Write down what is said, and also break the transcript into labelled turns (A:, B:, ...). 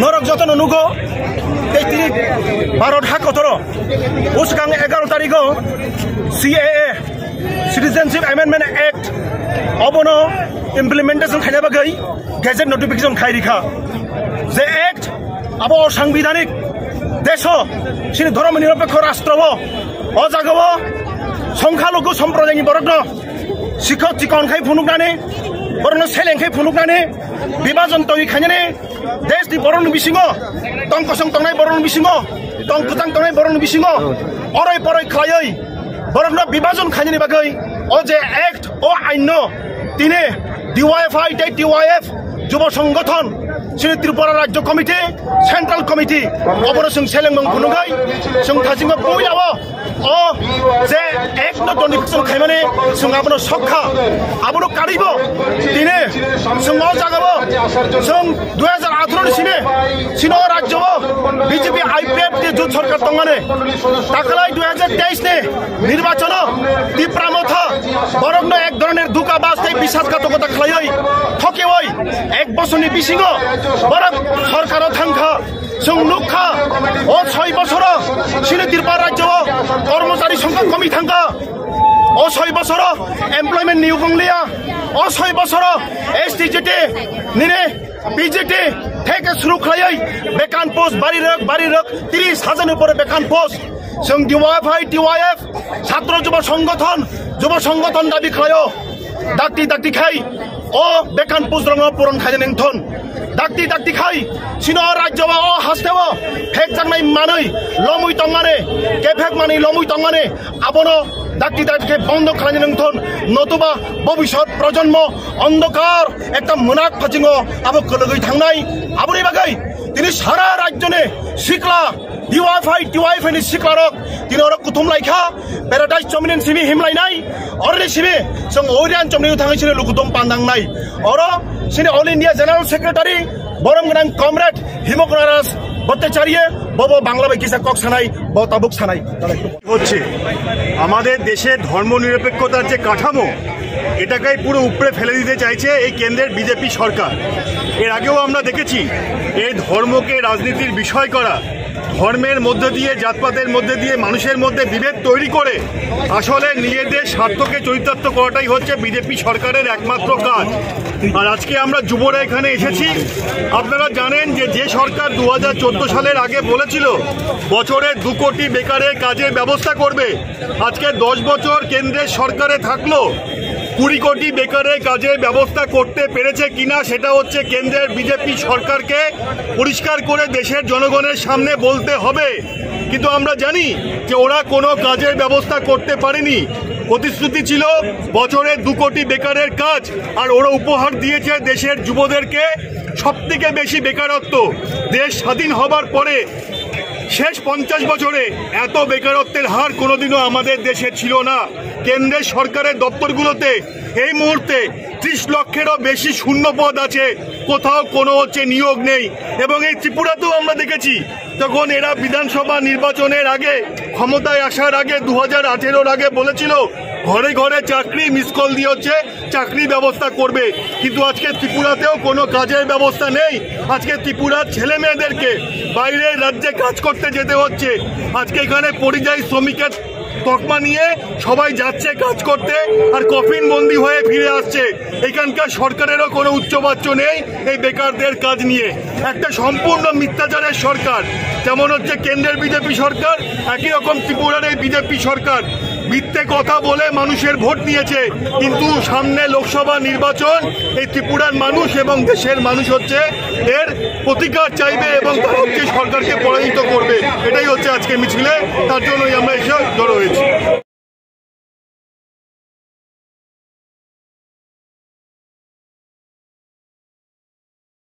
A: নরক যতন নুগো তিনি भारत हाकतर उसगां 11 तारिखो CAA सिटीजनशिप एमेंडमेंट एक्ट अबनो इम्प्लीमेंटेशन खाने बागै गेजेट नोटिफिकेशन खायरिखा जे एक्ट अब सांविधानिक देश सिनि धर्मनिरपेक्ष राष्ट्र अ जागाव संख्यालघु सम्प्रदायनि बरगनो शिक्षक चिकनखाय फुनुकनानै बरनो सेलेंखाय फुनुकनानै विभाजन तोय खायनानै देशनि बरनो बिसिङो तंकसं तंनाय बरनो बिसिङो तंकुतां तंनाय बरनो बिसिङो अराय पराय खायै बरनो विभाजन खायनानै बागै अ जे एक्ट अ आइन तिने DYF যুব সংগঠন श्री त्रिपुरा राज्य कमिटी सेंट्रल कमिटी अबनो जों सेलेंमों फुनुगाय जों थाजिमा बयलाव अ जे एक नोटिफिकेशन खायमाने जों आबनो सखा आबनो कारिबो दिने जों अ जागाबो जों 2018 सिने सिनो राज्य बीजेपी IPF के जुट सरकार दंगाने दाखालाय 2023 ने निर्वाचन तीव्रामथा बरगनो एक धरনের दुकाबाजै বিশ্বাসঘাতকতা खालायै ठकेवै एक बसरनि बिसिङो बरक सरकार थांखा जों नुखा अ 6 बছर सिनि त्रिपुरा राज्य कर्मचारी संख्या कमी थांखा अ 6 बছर एमप्लयमेंट नियोग गंलिया अ 6 बছर STGT निने BJT থেকে শুরু খালাই বেকান পোস্ট বাড়ি রক 30,000 উপরে বেকান পোস্ট जों DYF ছাত্র যুব সংগঠন দাবি খায়ো दाक्ति खाई ओ बेकान पोस्ट रंग पूरण खायने नोंथन दाक्ति खाई सिनो राज्य अ हास्तेव फेक जांनाय मानै लमुई तंगाने केफेक मानै लमुई तंगाने आबनो दाक्ति बंद खालायने नोंथन नतुबा भविष्यत प्रजन्म अंधकार एकटा मुनाक फाजिङो आबो कलगै थांनाय आबोनि बागै दिनै सारा राज्यने सिक्ला DYF नि सिक्लारक दिनर कुथुम लाइखा पेराडाइज चमिनेन सिमि हिमलायनाय अरनि सिमि जों ओरियान चमनि थाङैसिनो लुकुतम पान्दांनाय अर सिनि ऑल इंडिया जनरल सेक्रेटारि बरम गोनां कमरेड हिमकुमार भट्टाचार्य बबो बांला बैकिसा কক সানাই বতাবুক সানাই
B: হচ্ছে আমাদের দেশের ধর্মনিরপেক্ষতার যে কাঠামো এটাকেই পুরো উপরে ফেলে দিতে চাইছে এই কেন্দ্রের বিজেপি সরকার। এর আগেও আমরা দেখেছি এই ধর্মকে রাজনীতির বিষয় করা, ধর্মের মধ্যে দিয়ে জাতপাতের মধ্যে দিয়ে মানুষের মধ্যে বিভেদ তৈরি করে আসলে নিজেদের স্বার্থকে চরিতার্থ করাটাই হচ্ছে বিজেপি সরকারের একমাত্র কাজ। আর আজকে আমরা যুবরা এখানে এসেছি, আপনারা জানেন যে সরকার 2014 সালের আগে বলেছিল বছরে 2 কোটি বেকারের কাজের ব্যবস্থা করবে, আজকে 10 বছর কেন্দ্রের সরকারে থাকলো 20 কোটি বেকারের কাজের ব্যবস্থা করতে পেরেছে কিনা সেটা হচ্ছে কেন্দ্রের বিজেপি সরকারকে পরিষ্কার করে দেশের জনগণের সামনে বলতে হবে। কিন্তু আমরা জানি যে ওরা কোনো কাজের ব্যবস্থা করতে পারেনি। প্রতিশ্রুতি ছিল বছরে 2 কোটি বেকারের কাজ, আর ওরা উপহার দিয়েছে দেশের যুবদেরকে সবথেকে বেশি বেকারত্ব। দেশ স্বাধীন হবার পরে শেষ 50 বছরে এত বেকারত্বের হার কোনোদিনও আমাদের দেশে ছিল না। কেন্দ্রের সরকারের দপ্তরগুলোতে এই মুহূর্তে 30 লক্ষেরও বেশি শূন্য পদ আছে, কোথাও কোনো নিয়োগ নেই। এবং এই ত্রিপুরাতেও আমরা দেখেছি তখন এরা বিধানসভা নির্বাচনের আগে ক্ষমতায় আসার আগে 2018-র আগে বলেছিল ঘরে ঘরে চাকরি মিস কল দিয়ে হচ্ছে চাকরি ব্যবস্থা করবে, কিন্তু আজকে ত্রিপুরাতেও কোনো কাজের ব্যবস্থা নেই। আজকে ত্রিপুরার ছেলে মেয়েদেরকে বাইরের রাজ্যে কাজ করতে যেতে হচ্ছে। আজকে এখানে পরিযায়ী শ্রমিকের তকমা নিয়ে সবাই যাচ্ছে কাজ করতে আর কফিন বন্দি হয়ে ফিরে আসছে। এখানকার সরকারেরও কোনো উচ্চবাচ্য নেই এই বেকারদের কাজ নিয়ে। একটা সম্পূর্ণ মিথ্যাচারের সরকার, যেমন হচ্ছে কেন্দ্রের বিজেপি সরকার, একই রকম ত্রিপুরার এই বিজেপি সরকার মিথ্যে কথা বলে মানুষের ভোট নিয়েছে। কিন্তু সামনে লোকসভা নির্বাচন, এই ত্রিপুরার মানুষ এবং দেশের মানুষ হচ্ছে এর প্রতিকার চাইবে এবং তারা হচ্ছে সরকারকে পরাজিত করবে। এটাই হচ্ছে আজকে মিছিলে, তার জন্যই আমরা এসে জড়ো হয়েছি।